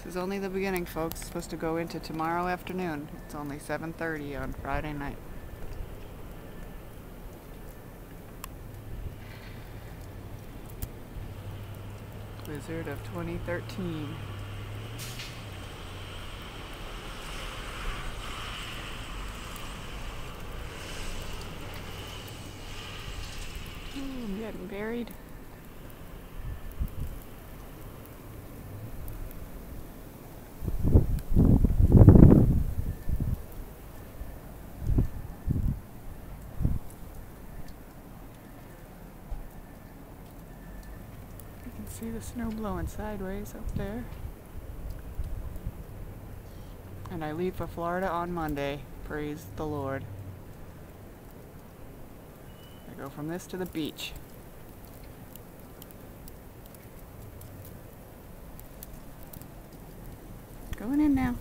is only the beginning, folks. It's supposed to go into tomorrow afternoon. It's only 7:30 on Friday night. Blizzard of 2013. Ooh, I'm getting buried. See the snow blowing sideways up there. And I leave for Florida on Monday. Praise the Lord. I go from this to the beach. Going in now.